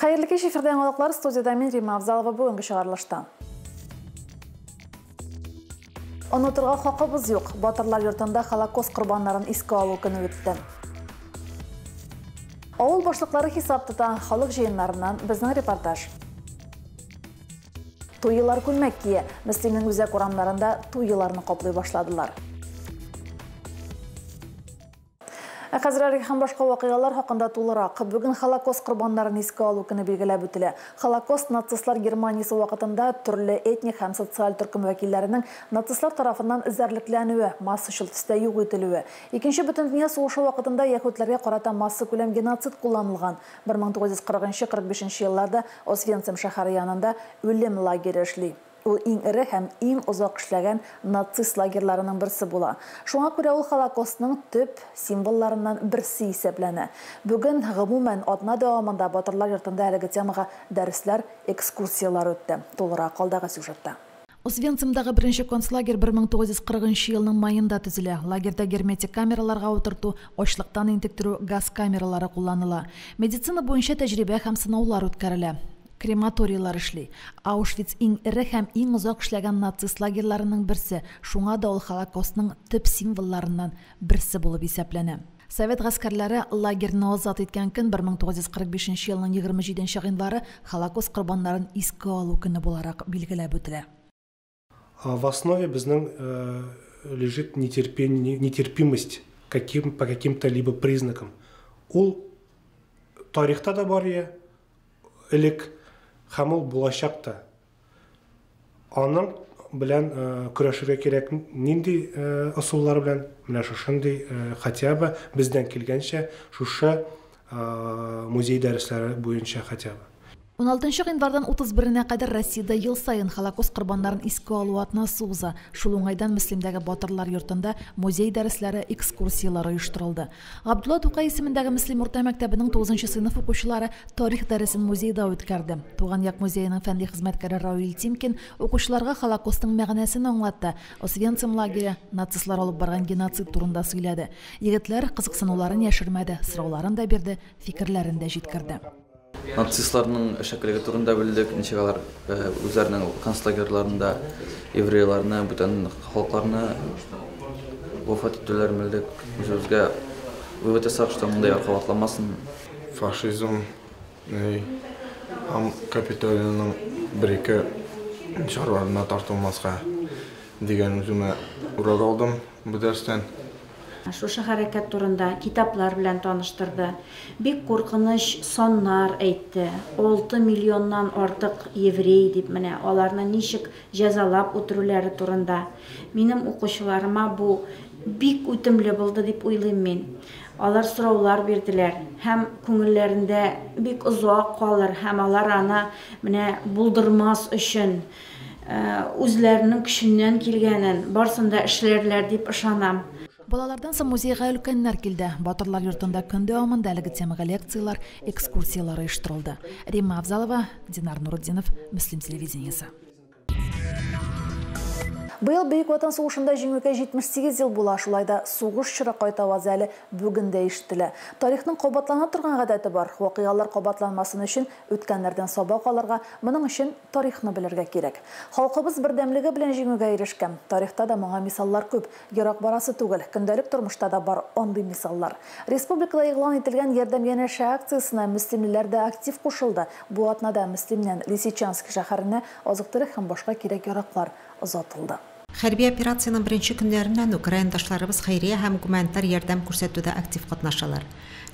Hayırlı kеш эфирден алықлар, студияда мен Рима Авзалова бүгінгі шығарылыштан. Ұнытырға қоқыбыз жоқ. Батырлар йортында Холокост құрбанларын еске алу күні өтті. Ауыл башлыклары хисаптыдан халық жиынларынан біздің репортаж. Туйлар күлмәккие, Муслимнің үзәк урамларында туйларны қоплай башладылар. Қазіргі һәм башқа вакыйгалар хакында тулырак. Бүген Холокост корбаннарын еске алу көне билгеләп үтелә. Холокост нацистлар Германиясе вакытында төрле этник һәм социаль төркем вәкилләренең нацистлар тарафыннан эзәрлекләнүе, массачыл төстә юк ителүе. Икенче бөтен дөнья сугышы вакытында яһүдләргә карата масса күләм геноцид кулланылган. 1940-45 елларда Освенцим шәһәре янында үлем лагере эшли. Ул иң ире һәм иң озак эшләгән нацист лагерьларының берсе була. Шуңа күрә ул Холокостның төп символларыннан берсе исәпләнә. Бүген гомумән атна дәвамында батырлар йортында әлеге темага дәресләр, экскурсиялар үтте. Тулырак калдагы сюжетта. Освенцимдагы беренче концлагерь 1940 елның майында төзелә. Лагерьдә герметик камераларга утырту, ачлыктан интектерү газ камералары кулланыла. Медицина буенча тәҗрибә һәм сынаулар үткәрелә. Крематориялар эшли. Аушвиц иң ире һәм иң озак эшләгән нацист лагерьларының берсе, шуңа да ул Холокостның төп символларыннан берсе булып исәпләнә. Совет гаскәрләре лагерьне азат иткән көн 1945 елның 27 гыйнвары Холокост корбаннарын искә алу көне буларак билгеләп үтелә. В основе безнең лежит нетерпимость по каким-то либо признакам. Ул тарихта да бар я, элек һәм ул булачакта. Аның белән көрәшергә кирәк нинди ысуллар белән, менә шушындый хотя бы бездән килгәнчә шушы музей дәресләре буенча хотя бы. 16 гыйнвардан 31-нә кадәр Россиядә ел сайын Холокост корбаннарын искә алу атнасы уза. Шул уңайдан Муслимдәге батырлар йортында музей дәресләре, экскурсиялары оештырылды. Габдулла Тукай исемендәге Муслим урта мәктәбенең 9-нчы сыйныф укучылары тарих дәресен музейда үткәрде. Туган як музееның фәнни хезмәткәре Равил Тимкин укучыларга Холокостның мәгънәсен аңлатты. Освенцим лагере нацистлар алып барган геноцид турында сөйләде. Егетләр кызыксынуларын яшермәде, сорауларын да бирде, фикерләрен дә җиткерде. Нацистларның эшәкелеге турында белдек, ничек алар үзләренең концлагерьларында еврейларны, бүтән халыкларны вафат итүләрен белдек. Үзебезгә вывод ясак, что мондай аркаватламасын. Фашизм һәм капитализмның бер-ике чараларына тартылмаска дигән үземә урак алдым бу дәрестән. Шушы хәрәкәт турында китаплар белән таныштырды. Бик куркыныч саннар әйтте. 6 миллионнан артык еврей дип менә аларны ничек җәзалап үтерүләре турында. Минем укучыларыма бу бик үтемле булды дип уйлыйм мин. Алар сораулар бирделәр һәм күңелләрендә бик озак калыр һәм алар аны менә булдырмас өчен үзләренең көченнән килгәнен барсында эшләрләр дип ышанам. Балалардан соң музейга өлкәннәр килде. Батырлар йортында көн дәвамында әлеге темага лекциялар, экскурсиялар оештырылды. Рима Авзалова, Динар Нуруддинов, Муслим телевидениесе. Быел Бөек Ватан сугышында җиңүгә 78 ел була. Шулайда сугыш чоры кайта вазәле бүген дә ишетелә. Тарихның кабатлана торган гадәте бар. Вакыйгалар кабатланмасын өчен үткәннәрдән сабак алырга, моның өчен тарихны белергә кирәк. Халкыбыз бердәмлеге белән җиңүгә ирешкән. Тарихта да моңа мисаллар күп. Ерак барасы түгел. Көндәлек тормышта да бар андый мисаллар. Республикада игълан ителгән ярдәм янәшә акциясенә муслимләр дә актив кушылды. Бу атнада Муслимнән Лисичанск шәһәренә азык-төлек һәм башка кирәк яраклар озатылды. Хәрби операциянең беренче көннәреннән украиндашларыбыз хәйрия һәм гуманитар ярдәм күрсәтүдә актив катнашалар.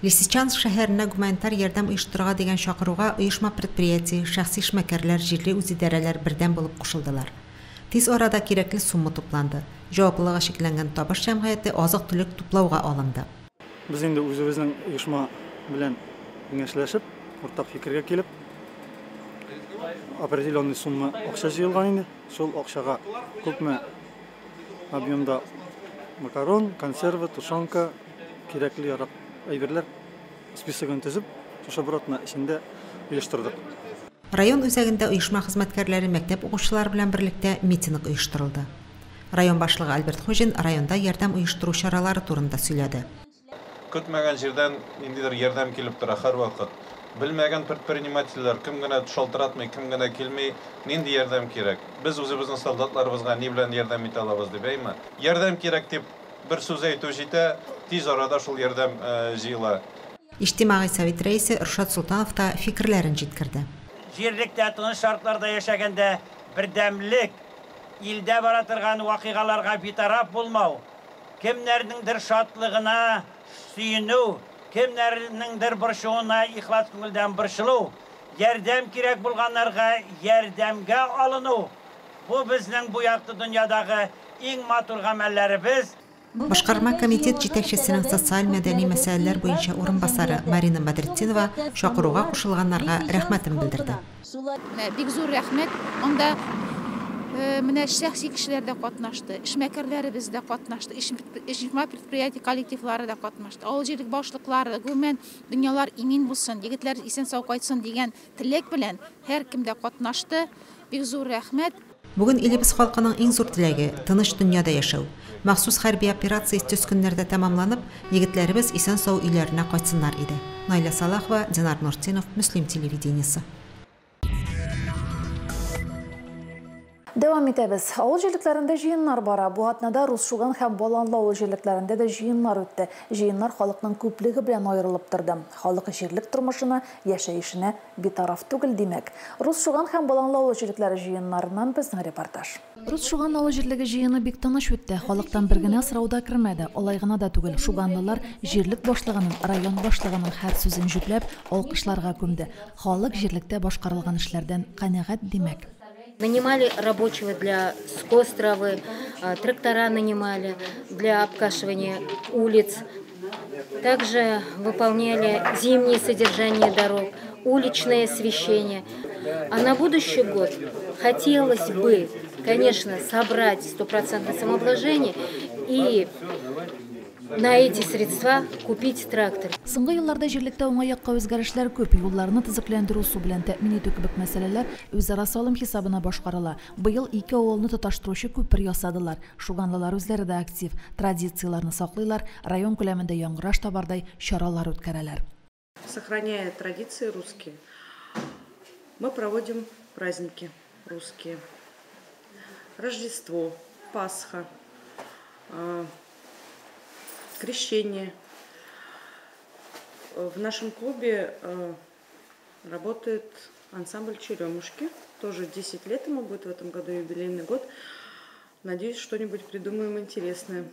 Лисичанск шәһәренә гуманитар ярдәм оештырырга дигән чакыруга оешма предприятие, шәхси эшмәкәрләр, җирле үзидарәләр бердәм булып кушылдылар. Тиз арада кирәкле сумма тупланды. Җаваплылыгы шикләнгән табыш җәмгыяте азык-төлек туплауга алынды. Без инде үзебезнең оешма белән киңәшләшеп, уртак фикергә килеп, определенный сумма акча җыелган инде. Шул акчага күпме объемда макарон, консервы, тушенка, кирәкле ярак әйберләр списогын төзеп, шушы бер атна эчендә оештырдык. Район үзәгендә оешма хезмәткәрләре мәктәп укучылары белән берлектә митинг оештырылды. Район башлыгы Альберт Хожин районда ярдәм оештыру чаралары турында сөйләде. Көтмәгән җирдән ниндидер ярдәм килеп тора һәр вакыт. Bilmegen предпринимательler kim gene şoltıratmay, kim gene kilmey, nindi yardım kerek. Biz özümüzün soldatlarımızga ne bilen yardım ete alabız debeymi? Yardım kerek dep bir söz aytуу jite, tez arada şol yardım jıyıla. İçtimai Sovet reisi Irşad Sultanov da fikirlerini jitkirdi. Жерlikte tınış şartlarda yaşaganda birdemlik, ilde baratırgan vakigalarga bitaraf bulmav, kimlerindir şatlığına suyunu, kimlerindir burşuğuna ihlas köngülden burşulu, yerdem kirek bulganlarga yerdemge alını. Bu bizning bu yaktı dünyadagi eng matur amellerimiz. Башкарма комитет жетекчисинин социаль мәдәни мәсьәләләр буенча урынбасары Марина Бадритдинова шакыруга кушылганнарга рәхмәтен белдерде. Бик зур рәхмәт. Анда менә шәхси кешеләр дә катнашты, эшмәкәрләребез дә катнашты, эшмәкәр предприятие коллективлары да катнашты. Авыл җирлек башлыклары, гомумән дөньялар имин булсын, егетләр исән сау кайтсын дигән теләк белән һәр кем дә катнашты. Бик зур рәхмәт. Бүген илебез халкының иң зур теләге тыныч дөньяда яшәү. Махсус хәрби операция төс көннәрдә тәмамланып, егетләребез исән сау өйләренә кайтсыннар иде. Найля Салахова, Динар Нуртинов, Муслим телевидениесе. Devam etebez. Avul җирлекләрендә җыеннар бара. Бу атнада Рус Шуган һәм Боланлы авыл җирлекләрендә дә җыеннар үтте. Җыеннар халыкның күплеге белән аерылып торды. Халык җирлек тормышына, яшәешенә битараф түгел димәк. Рус Шуган һәм Боланлы авыл җирлекләре җыеннарыннан безнең репортаж. Рус Шуган авыл җирлеге җыены бик тыныч үтте. Халыктан бер генә сорауда кермәде. Алай гына да түгел. Шуганлылар җирлек башлыгының, район башлыгының һәр сүзен җүпләп, алкышларга күмде. Халык җирлектә башкарылган эшләрдән канәгать димәк. Нанимали рабочего для скостровы, трактора нанимали для обкашивания улиц. Также выполняли зимнее содержание дорог, уличное освещение. А на будущий год хотелось бы, конечно, собрать 100% самообложение и на эти средства купить трактор. Соңгы елларда җирлектә уңайякка үзгәрешләр күп. Юлларны төзекләндерү, су белән тәэмин итү кебек мәсьәләләр үзара салым хисабына башкарыла. Быел 2 авылны тоташтыручы күпер ясадылар. Шуганлылар үзләре дә актив, традицияларны саклыйлар, район күләмендә яңгыраш табардай чаралар үткәрәләр. Сохраняя традиции русские, мы проводим праздники русские. Рождество, Пасха, крещение. В нашем клубе работает ансамбль «Черемушки». Тоже 10 лет ему будет в этом году, юбилейный год. Надеюсь, что-нибудь придумаем интересное.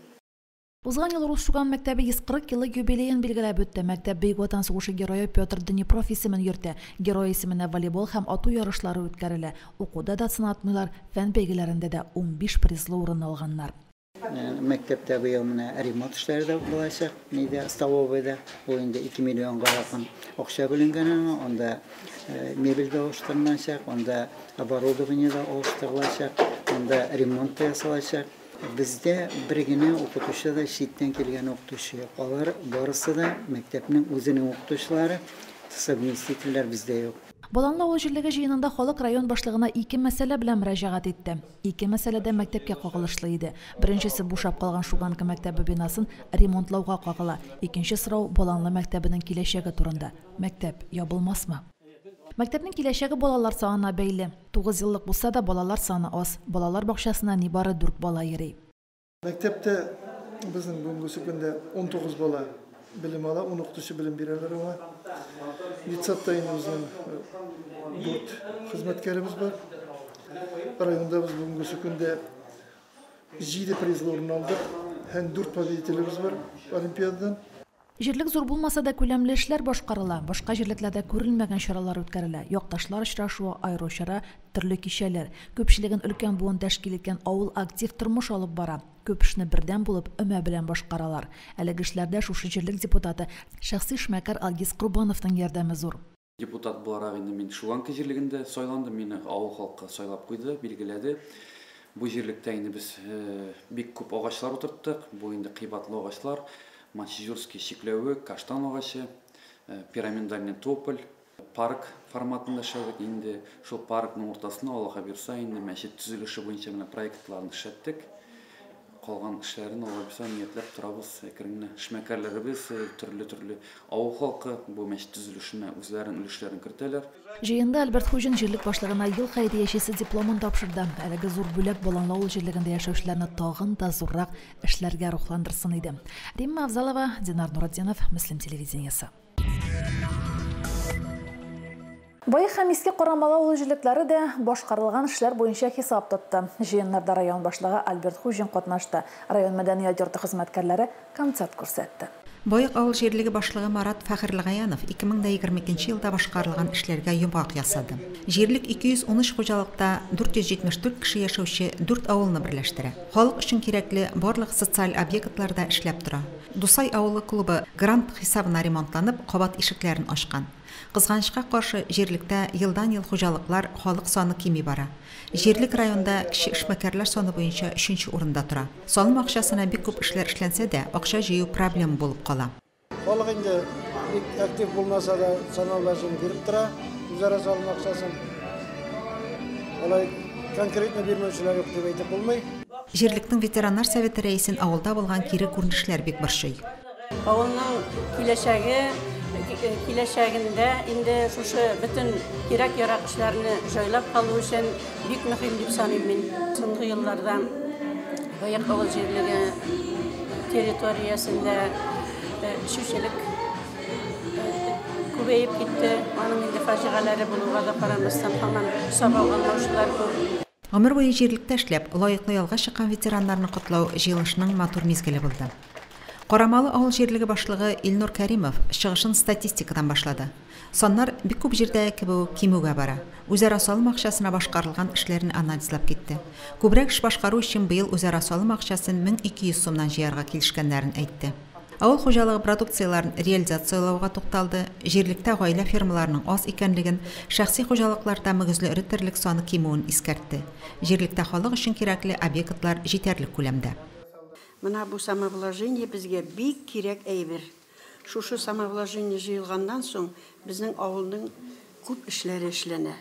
Узган ел Рус Шуган мәктәбе 140 еллык юбилейын билгеләп үтте. Мәктәп Бөек Ватан сугышы герое Петр Днепров исемен йөртә. Герой исеменә волейбол һәм ату ярышлары үткәрелә. Укуда да сынатмыйлар, фән бәйгеләрендә дә 15 призлы урын алганнар. Мәктәптә быел менә ремонт эшләре дә булачак. Нидә столовыйда ул инде 2 миллионга якын акча бүленгән, анда мебель дә алыштырылачак, анда оборудование дә алыштырылачак, анда ремонт та ясалачак. Бездә бер генә укытучы да читтән килгән укытучы. Алар барысы да мәктәпнең үзенең укытучылары, совместительләр бездә юк. Боланлы авыл җирлеге җыенында халык район башлыгына 2 мәсьәлә белән мөрәҗәгать итте. 2 мәсьәләдә мәктәпкә кагылышлы иде. Беренчесе бушап калган Шуганка мәктәбе бинасын ремонтлауга кагыла. Икенче сорау Боланлы мәктәбенең киләчәге турында. Мәктәп ябылмасмы? Мәктәпнең киләчәге балалар санына бәйле. 9 еллык булса да балалар саны аз. Балалар бакчасына нибары 4 бала йөри. Мәктәптә безнең бүгенге көндә 19 бала білім ала, 10 укытучы білім бирәләр аңа. Детсадта инде 4 хезмәткәребез бар. Районда без бүгенге көндә 7 призлы урын алдык һәм 4 победителебез бар олимпиададан. Җирлек зур булмаса да күләмле эшләр башкарыла. Башка җирлекләрдә күрелмәгән чаралар үткәрелә. Якташлар очрашуы, аеручара, төрле кичәләр. Күпчелеген өлкән буын тәшкил иткән авыл актив тормыш алып бара. Күп эшне бердән булып өмә белән башкаралар. Әлеге эшләрдә шушы җирлек депутаты шәхси эшмәкәр Алгиз Курбановның ярдәме зур. Депутат буларак инде мин Шуганка җирлегендә сайландым, мине авыл халкы сайлап куйды, билгеләде. Бу җирлектә инде без бик күп агачлар утырттык. Бу инде кыйбатлы агачлар. Манчжурский шикләве, каштан агачы, пирамидальный тополь, парк форматында эшләдек. Инде шул паркның ортасына Аллаһка бирсә, инде мәчет төзелеше буенча менә проектларны эшләттек. калган эшләрен алабыз, ниятләп торабыз. Әкренне эшмәкәрләребез, төрле авыл халкы бу мәчет төзелешенә үзләренең өлешләрен кертәләр. Жыйында Альберт Хужин җирлек башлыгына ел хәйриячесе дипломын тапшырды. Әлеге зур бүләк баланлы авыл җирлегендә яшәүчеләрне тагын да зуррак эшләргә рухландырсын иде. Римма Авзалова, Динар Нуратдинов, Муслим телевидениесе. Бай һәм иске Карамала авыл җирлекләре дә башкарылган эшләр буенча хисап тотты. Җыеннарда район башлыгы Альберт Хужин катнашты. Район мәдәният йорты хезмәткәрләре концерт күрсәтте. Боек авыл җирлеге башлыгы Марат Фәхрилгаянов 2022 елда башкарылган эшләргә йомгак ясады. Җирлек 213 хуҗалыкта 474 кеше яшәүче 4 авылны берләштерә. Халык өчен кирәкле барлык социаль объектларда эшләп тора. Дусай авылы клубы грант хисабына ремонтланып, кабат ишекләрен ачкан. Кызганычка каршы җирлектә елдан-ел хуҗалыклар халык саны кими бара. Җирлек районда кеше эшмәкәрләр саны буенча 3нче урында тора. Салым акчасына бик күп эшләр эшләнсә дә, акча җыю проблема булып кала. Халык инде бик актив булмаса да санаулашын биреп тора, үзара салым акчасын. Алай конкретно бирмәүчеләр юк дип әйтеп булмый. Җирлектең ветераннар советы рәисен авылда булган кире күренешләр бик борчый. Авылның киләчәгендә инде шушы бөтен кирәк-ярак эшләрне җайлап калу өчен бик мөһим дип саныйм мин. Соңгы елларда Боек авыл җирлеге территориясендә шушылык күбәеп китте. Аның инде фаҗигаләре булуга да карамастан һаман сабалганлаучылар күп. Гомер буе җирлектә эшләп, лаеклы ялга чыккан ветераннарны котлау җыелышының матур мизгеле булды. Карамалы авыл җирлеге башлыгы Илнур Кәримов чыгышын статистикадан башлады. Саннар бик күп җирдә кимүгә бара. Үзара салым акчасына башкарылган эшләрне анализлап китте. Күбрәк эш башкару өчен быел үзара салым акчасын 1200 сумнан җыярга килешкәннәрен әйтте. Авыл хуҗалыгы продукцияларын реализациялауга тукталды. Җирлектә гаилә фермаларының аз икәнлеген, шәхси хуҗалыкларда мөгезле эре терлек саны кимүен искәртте. Җирлектә халык өчен кирәкле объектлар җитәрлек күләмдә. Менә бу самовложение безгә бик кирәк әйбер. Шушы самовложение җыелганнан соң безнең авылның күп эшләре эшләнә.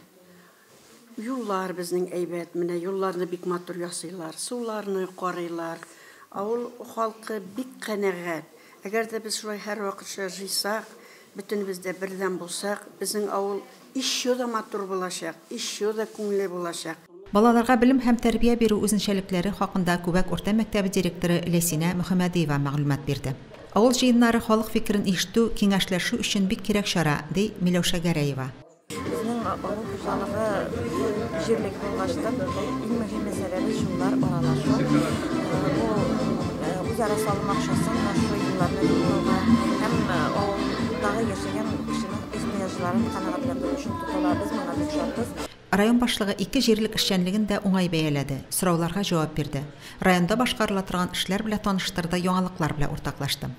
Юллар безнең әйбәт, менә юлларны бик матур ясыйлар, суларны карыйлар. Авыл халкы бик канәгать. Әгәр дә без шулай һәр вакыт җыйсак, бөтенебез дә бердәм булсак, безнең авыл ишё да матур булачак, ишё да күңелле булачак. Балаларга белем һәм тәрбия бирү үзенчәлекләре хакында Күбәк урта мәктәбе директоры Лесина Мөхәммәдиева мәгълүмат бирде. Авыл җыеннары халык фикерен ишетү, киңәшләшү өчен бик кирәк чара, ди Миләүшә Гәрәева. Безнең авыл хуҗалыгы җирлек булгачтан иң мөһим мәсьәләләр шулар аралашу. Бу үзара салым акчасын шул юлларны булуга һәм авылдагы яшәгән кешенең ихтыяҗларын канәгатьләндерү өчен тоталабыз, моңа бик шатбыз. Район башлыгы 2 җирлек эшчәнлеген дә уңай бәяләде, сорауларга җавап бирде. Районда башкарыла торган эшләр белән таныштырды, яңалыклар белән уртаклашты.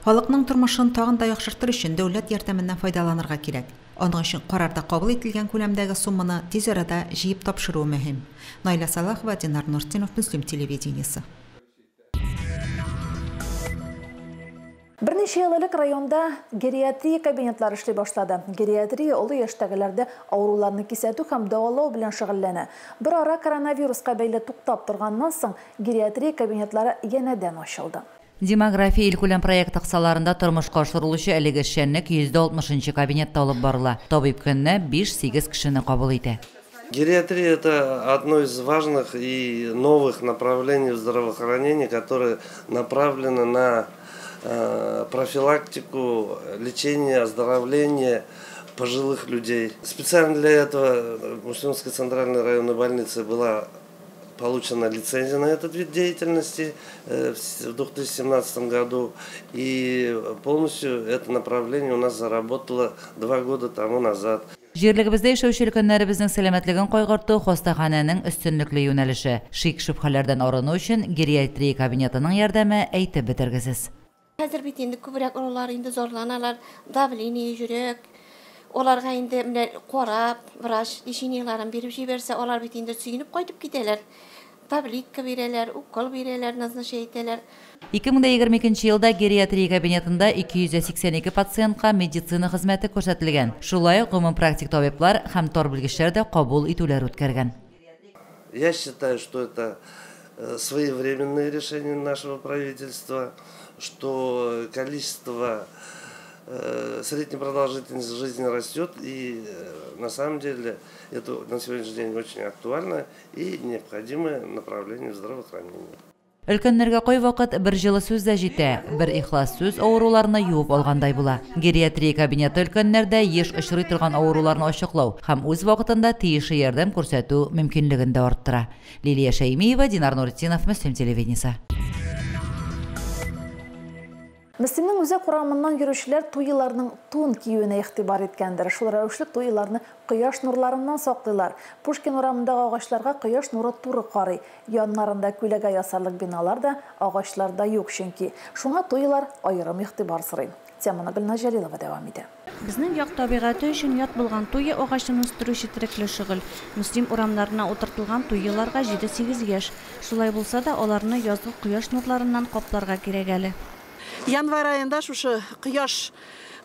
Халыкның тормышын тагын да яхшыртыр өчен дәүләт ярдәменнән файдаланырга кирәк. Аның өчен карарда кабул ителгән күләмдәге сумманы тиз арада җыеп тапшыру мөһим. Найла Салахова, Динар Нуртдинов, Муслим телевидениесе. Берничә ел элек районда гериатрия кабинетлары эшли башлады. Гериатрия олы яшьтәгеләрдә авыруларны кисәтү һәм дәвалау белән шөгыльләнә. Бер ара коронавируска бәйле туктап торганнан соң гериатрия кабинетлары янәдән ачылды. Демография илкүләм проект аксаларында тормышка ашырылучы әлеге эшчәнлек 160-нчы кабинетта алып барыла. Табиб көнне 5-8 кешене кабул итә. Гериатрия – это одно из важных и новых направлений в здравоохранении, которое направлено на профилактику, лечение, оздоровление пожилых людей. Специально для этого в Мушлимской центральной районной больнице была получена лицензия на этот вид деятельности в 2017 году. И полностью это направление у нас заработало 2 года тому назад. Җирлегебездә яшәүче өлкәннәребезнең сәламәтлеген кайгырту хастаханәнең өстенлекле юнәлеше. Шик-шөбһәләрдән арыну өчен гериатрия кабинетының ярдәме әйтеп бетергесез. Хәзер бит инде күбрәк олар инде зорланалар, давление, йөрәк. Оларга инде менә карап, врач лечениеларын биреп җибәрсә, алар бит инде сөенеп кайтып китәләр. Таблетка бирәләр, укол бирәләр, назначение итәләр. 2022 елда гериатрия кабинетында 282 пациентка медицина хезмәте күрсәтелгән. Шулай ук гомум практик табиблар һәм тор белгечләр дә кабул итүләр үткәргән. Я считаю, что это своевременные решения нашего правительства, что количество средняя продолжительность жизни растет, и на самом деле это на сегодняшний день очень актуально и необходимое направление в здравоохранении. Өлкәннәргә кай вакыт бер җылы сүз дә җитә, бер ихлас сүз авыруларны юып алгандай була. Гериатрия кабинеты өлкәннәрдә еш очрый торган авыруларны ачыклау һәм үз вакытында тиешле ярдәм күрсәтү мөмкинлеген дә арттыра. Лилия Шәймиева, Динар Нуртдинов, Мөслим телевидениесе. Мөслимнең үзе курамыннан йөрүчеләр туйларның тун киюенә игътибар иткәндер. Шул рәвешле туйларны кояш нурларыннан саклыйлар. Пушкин урамындагы агачларга кояш нуры туры карый. Яннарында күләгә ясарлык биналар да агачларда юк, чөнки шуңа туйлар аерым игътибар сорый. Теманы Гөлназ Җәлилова дәвам итә. Безнең як табигаты өчен ят булган туй агачын үстерүче терекле шөгыль. Мөслим урамнарына утыртылган туйларга 7-8 яшь. Шулай булса да, аларны язгы кояш нурларыннан капларга кирәк әле. Январь айында шушы кояш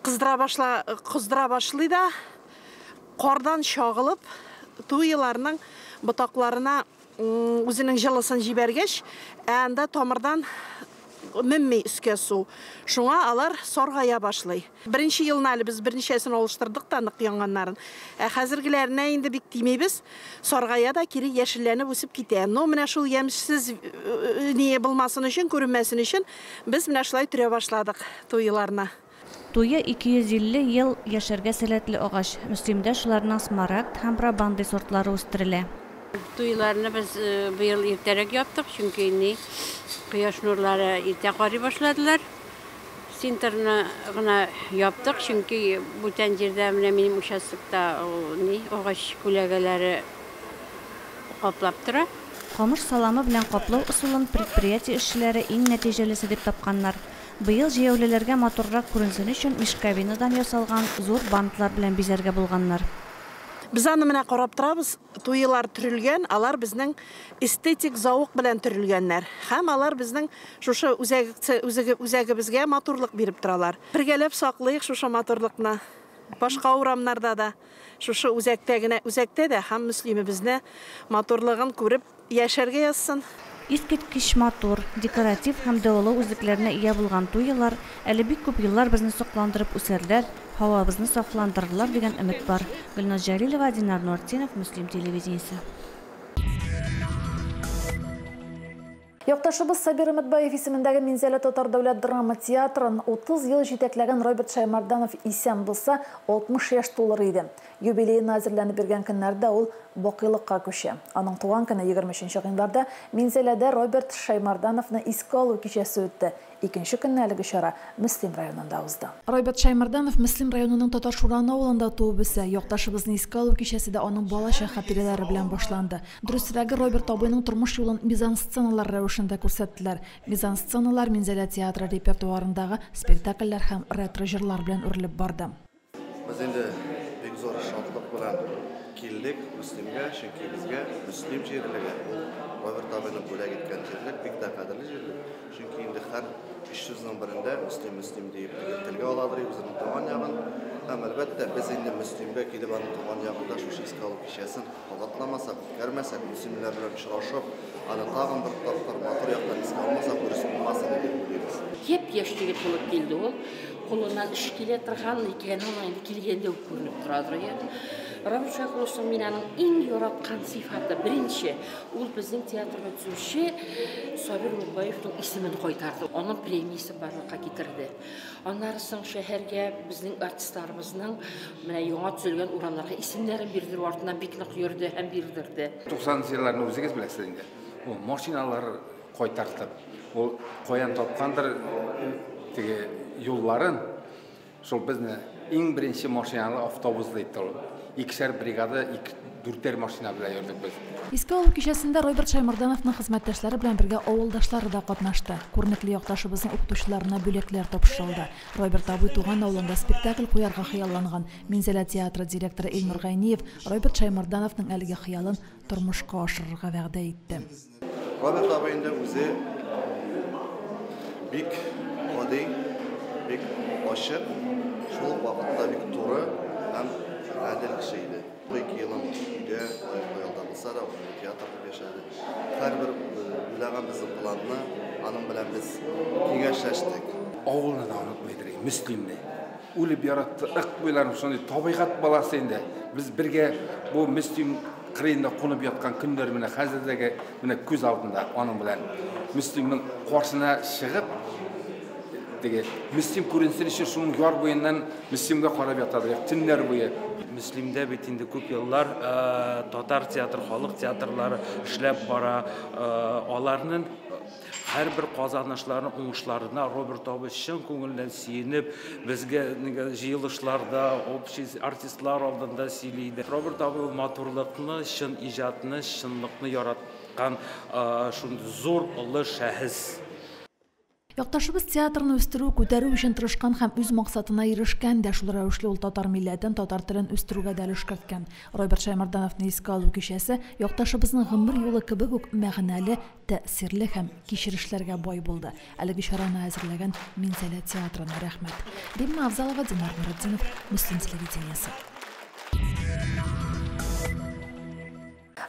кыздыра башлый да, кардан чагылып, туйларның ботакларына үзенең җылысын җибәргәч, анда тамырдан мемми үскә су. Шуңа алар саргая башлый. Беренче елны әле без берничәсен алыштырдык та нык яңганнарын. Хәзергеләренә инде бик тимәйбез. Саргая да кире яшелләнеп үсеп китә. Но менә шул ямьсез не булмасын өчен, күренмәсен өчен без менә шулай төрә башладык туйларны. Туйы 250 ел яшәргә сәләтле агач. Мөслимдә шуларның смарагд һәм брабанди сортлары үстерелә. Туйларны без быел иртәрәк яптык, чөнки кояш нурлары иртә карый башладылар. Синтерны гына яптык, чөнки бүтән җирдә менә минем участокта агач күләгәләре каплап тора. Камыш саламы белән каплау усулын предприятие эшчеләре иң нәтиҗәлесе дип тапканнар. Быел җәяүлеләргә моторрак күренсен өчен мишкабинадан ясалган зур бантлар белән бизәргә булганнар. Biz аны менә карап торабыз, туйлар төрелгән, алар безнең эстетик зауык белән төрелгәннәр. Һәм алар безнең шушы үзәгебезгә матурлык биреп торалар. Бергәләп саклыйк шушы матурлыкны. Башка урамнарда да, шушы үзәктә дә һәм мөслимебезне матурлыгын күреп яшәргә язсын. Искиткеч матур, декоратив һәм дәвалау үзәкләренә ия булган туйлар әле бик күп еллар безне сокландырып үсәрләр, һавабызны сакландырырлар дигән өмет бар. Гөлназ Җәлилова, Динар Нуртдинов, Мөслим телевидениесе. Якташыбыз Сабир Өметбаев исемендәге Минзәлә Татар дәүләт драма театрын 30 ел җитәкләгән Роберт Шаймарданов исән булса, 60 яшь тулыр иде. Юбилейны әзерләнеп биргән көннәрдә ул бакыйлыкка күчә. Аның туган көне 23 гыйнварда Минзәләдә Роберт Шаймардановны искә алу кичәсе үтте. Икенче көнне әлеге чара Мөслим районында узды. Роберт Шаймарданов Мөслим районының Татаршуран авылында туып үсә. Якташыбызны искә алу кичәсе дә аның балачак хатирәләре белән башланды. Дөресрәге, Роберт абыйның тормыш юлын мизансценалар рәвешендә күрсәттеләр. Мизансценалар Минзәлә театры репертуарындагы спектакльләр һәм ретро җырлар белән үрелеп барды. Без инде бик зур шатлык белән килдек Мөслимгә, чөнки безгә Мөслим җирлеге, Роберт абыйның бүләк иткән җирлек бик тә кадерле җирлек. Чөнки инде һәр 500-ның берендә Мөслим дип телгә аладыр үзенең туган ягын. Һәм әлбәттә без инде Мөслимгә килеп аның туган ягында шушы искә алу кичәсен кабатламасак, үткәрмәсәк, Мөслимләр белән очрашып, аны тагын бер тапкыр матур яктан искә алмасак, дөрес булмасын дип уйлыйбыз. Яшь егет булып килде ул. Кулыннан эш килә торган икән, аны килгәндә үк күренеп торадыр. Роберт Шаймарданов минең иң яраткан сыйфаты беренче, ул безнең театрга төшүче Сабир Өметбаевның исемен кайтарды. Аның премиясе барлыкка китерде. Аннары соң шәһәргә безнең артистларыбызның менә яңа төзелгән урамнарга исемнәрен бирдерү артыннан бик нык йөрде һәм бирдерде. 90 елларны үзегез беләсез инде. Ул машиналар кайтартып, ул каян тапкандыр теге юлларын, шул безне иң беренче машиналы автобус дип икешәр бригада 4 машина белән йөрдек без. Искә алу кичәсендә Роберт Шаймардановның хезмәттәшләре белән бергә авылдашлары да катнашты. Күренекле якташыбызның укытучыларына бүләкләр тапшырылды. Роберт абый туган авылында спектакль куярга хыялланган. Минзәлә театры директоры Илнур Гайниев Роберт Шаймардановның әлеге хыялын тормышка ашырырга вәгъдә итте. Роберт абый инде үзе бик гади, бик ачык, шул вакытта бик туры һәм әділ кішейді. 2 елім үйде, қойылда болса да, театрда yaşadı. Her bir bilağın bizim planına, anın bilen biz kengəşləşdik. Oğuluna da unutmaydık, Müslümde. Ölüp yarattı, boylarım sonunda tabiat balası indi. Biz birge bu Müslüm kırıyında konup yatkan günler mine hazırdaki mine göz altında onun bilen Müslüm'ün karşısına çıkıp Müslüm көрінсін үшін шының yar boyundan Müslüm'de qarab yatadı, tünler boyu. Müslüm'de bitinde көп yıllar Tatar teatr, halk teatrları işlep bara, onların her bir kazanışlarının oңышларына Robert abi şın көңілден сүйеніп, bizge жиылышларда, artistlar aldığında söyleydi. Robert abi matурлықны, şın icatını, şınlıqны yaratқан şunday zor ұлы шәхіс. Якташыбыз театрны үстерү, күтәрү өчен тырышкан һәм үз максатына ирешкән дә шул рәвешле ул татар милләтен, татар телен үстерүгә дә өлеш керткән. Роберт Шаймардановны искә алу кичәсе якташыбызның гомер юлы кебек үк мәгънәле, тәэсирле һәм кичерешләргә бай булды. Әлеге чараны әзерләгән Минзәлә театрына рәхмәт. Димма Авзалова, Динар Нуретдинов, Мөслим телевидениесе.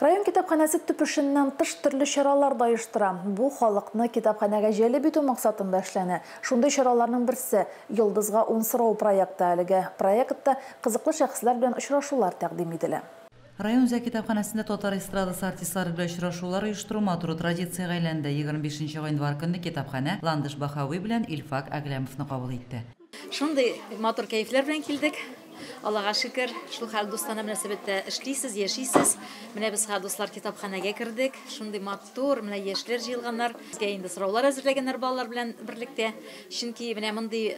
Район китапханасы төпешеннән тыш төрле чаралар да оештыра. Бу халыкны китапханәгә җәлеп итү максатында эшләнә. Шундый чараларның берсе Йолдызга 10 сорау проекты. Әлеге проектта кызыклы шәхесләр белән очрашулар тәкъдим ителә. Район Үзәк китапханәсендә татар эстрадасы артистлары белән очрашулар оештыру матур традициягә әйләнде. 25 гыйнвар көнне китапханә Ландыш Бахауи белән Илфак Әгләмовны кабул итте. Шундый матур кәефләр белән килдек. Аллага шөкер, шул хәл дустана мөнәсәбәттә эшлисез, яшисез. Менә без достлар китапханәгә кердек. Шундый матур, менә яшьләр җыелганнар. Безгә инде сораулар әзерләгәннәр балалар белән берлектә. Чөнки менә мондый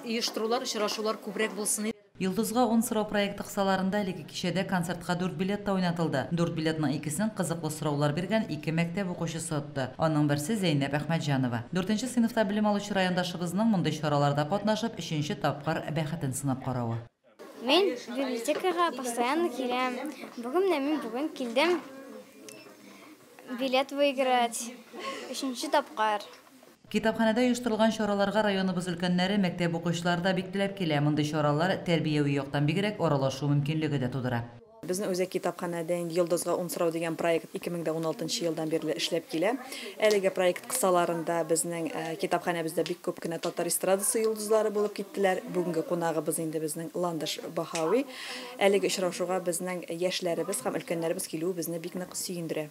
оештырулар, очрашулар күбрәк булсын. Йолдызга 10 сорау проекты кысаларында әлеге кичәдә концертка 4 билет та уйнатылды. 4 билетның икесен кызыклы сораулар биргән 2 мәктәп укучысы отты. Аның берсе Зәйнәп Әхмәтҗанова. 4нче сыйныфта белем алучы райондашыбызның мондай чараларда катнашып 3нче тапкыр бәхетен сынап каравы. Мен библиотекага постоянно киләм. Бүген килдем билет выиграть. 3нче тапкыр. Китапханәдә оештырылган чараларга районыбыз өлкәннәре, мәктәп укучылары да бик теләп килә. Мондый чаралар тәрбияви яктан бигрәк аралашу мөмкинлеге дә тудыра. Безнең Үзәк китапханәдә Йолдызга 10 сорау дигән проект 2016 елдан бирле эшләп килә. Әлеге проект кысаларында безнең китапханәбездә бик күп кенә татар эстрадасы йолдызлары булып киттеләр. Бүгенге кунагыбыз инде безнең Ландыш Бахауи. Әлеге очрашуга безнең яшьләребез һәм өлкәннәребез килүе безне бик нык сөендерә.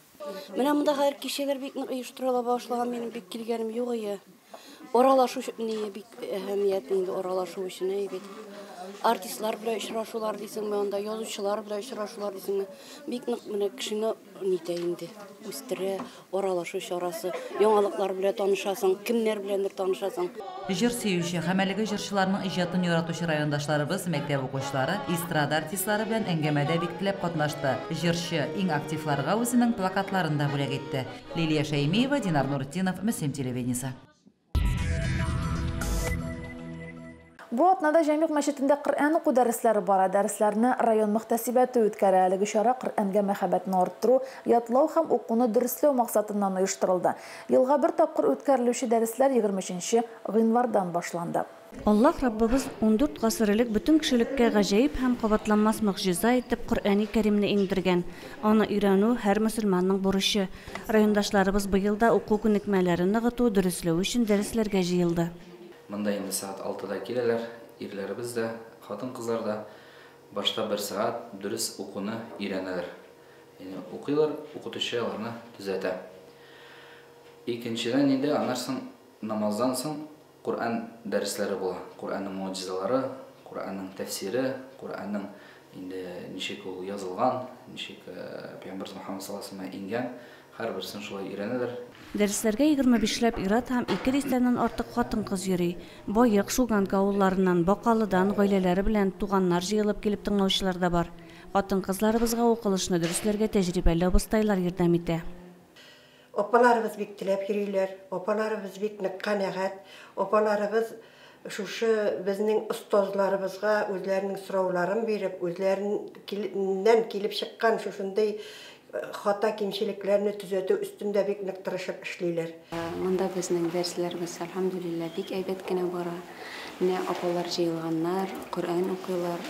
Менә монда хәер кичәләр бик нык оештырыла башлаган, минем бик килгәнем юк ие. Оралашу өчен бик әһәмиятле инде оралашу өчен бит. Артистлар белән очрашулар дисеңме, анда язучылар белән очрашулар дисеңме, бик нык менә кешене нитә инде. Үстерә, оралашу чарасы, яңалыклар белән танышасың, кемнәр беләндер танышасың. Җыр сөюче һәм әлеге җырчыларның иҗатын яратучы райондашларыбыз, мәктәп укучылары, эстрада артистлары белән әңгәмәдә бик теләп катнашты. Җырчы иң активларга үзенең плакатларын да бүләк итте. Лилия Шәймиева, Динар Нуретдинов, Мөслим телевидениесе. Бу атнада Җәмигъ мәчетендә Коръән уку дәресләре бара. Дәресләрне район мөхтәсибәте үткәрә. Әлеге чара Коръәнгә мәхәббәтне арттыру, ятлау һәм укуны дөрестләү максатыннан оештырылды. Елга бер тапкыр үткәрелүче дәресләр 23 гыйнвардан башланды. Аллаһ Раббыбыз 14 гасыр элек бүтән кешелеккә гаҗәеп һәм кабатланмас мөгъҗиза итеп Коръәни Кәримне иңдергән. Аны өйрәнү һәр мөселманның бурычы. Райондашларыбыз быел да уку күнекмәләрен ныгыту, дөрестләү өчен дәресләргә җыелды. Монда инде саат 6-да киләләр, ирләребез дә, хатын-кызлар да башта 1 саат дөрес укуны өйрәнәләр. Яни укыйлар, укытучы аларны төзәтә. Икенчедән инде аннан намаздан соң Коръән дәресләре була. Коръәннең муҗизалары, Коръәннең тәфсире, Коръәннең инде ничек ул язылган, ничек Пәйгамбер Мөхәммәд саллаллаһу алейһи ва сәлләм ингән, һәрберсен шулай өйрәнәләр. Дәресләргә 25ләп ир-ат һәм 2 дистәннән артык хатын-кыз йөри. Байык, Шуганка авылларыннан, Бакалыдан гаиләләре белән туганнар җыелып килеп тыңлаучылар да бар. Хатын-кызларыбызга укылышны дөрестләргә тәҗрибәле абыстайлар ярдәм итә. Опаларыбыз бик теләп йөриләр, опаларыбыз бик нык канәгать, опаларыбыз шушы безнең остазларыбызга үзләренең сорауларын биреп, үзләреннән килеп чыккан шушындай хата кимчелекләрне төзәтү өстендә бик нык тырышып эшлиләр. Монда безнең дәресләребез алхамдулилла бик әйбәт кенә бара. Менә апалар җыелганнар, Коръән укыйлар,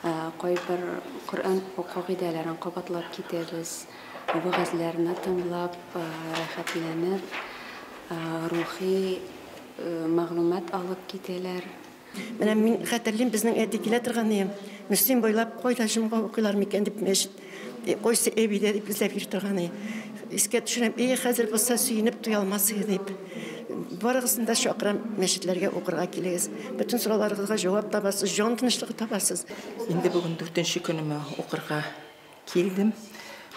Кайбер Коръан кагыйдәләрен кабатлап китәбез. Вәгазьләрне тыңлап, рәхәтләнеп, рухи мәгълүмат алып китәләр. Менә мин хәтерлим безнең әти килә торган Мөслим буйлап кайда җомга укыйлар микән дип мәчет. Койсы әбидә дип эзләп йөри торган. Искә төшенәм, хәзер булса сөенеп туя алмас дип. Барыгызны да шакырам мәчетләргә укырга килегез. Бөтен сорауларыгызга җавап табасыз, җан тынычлыгы табасыз. Инде бүген 4нче көнемә укырга килдем.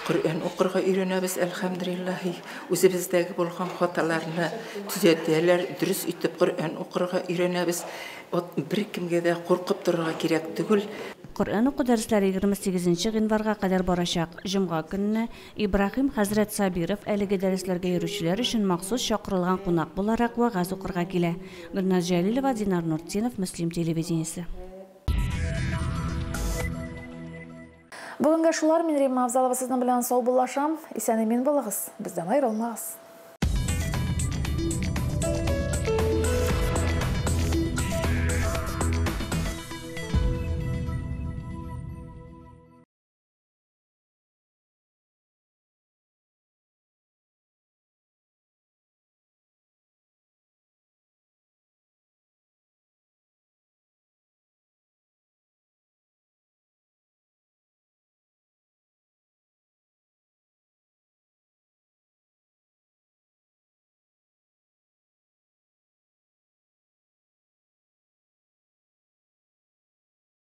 Коръан укырга өйрәнәбез, әлхәмдүлиллаһ. Үзебездәге булган хаталарны төзәтәләр, дөрес итеп Коръан укырга өйрәнәбез. Бер кемгә дә куркып торырга кирәк түгел. Коръан уку дәресләре 28 гыйнварга кадәр барачак. Җомга көнне Ибраһим хәзрәт Сабиров әлеге дәресләргә йөрүчеләр өчен махсус чакырылган кунак буларак вагаз укырга килә. Гөлназ Җәлилова, Динар Нуртдинов, Мөслим телевидениесе. Бүгенге шулар, мин Римма Авзалова сезнең белән сау булашам. Исән-имин булыгыз. Бездән аерылмагыз.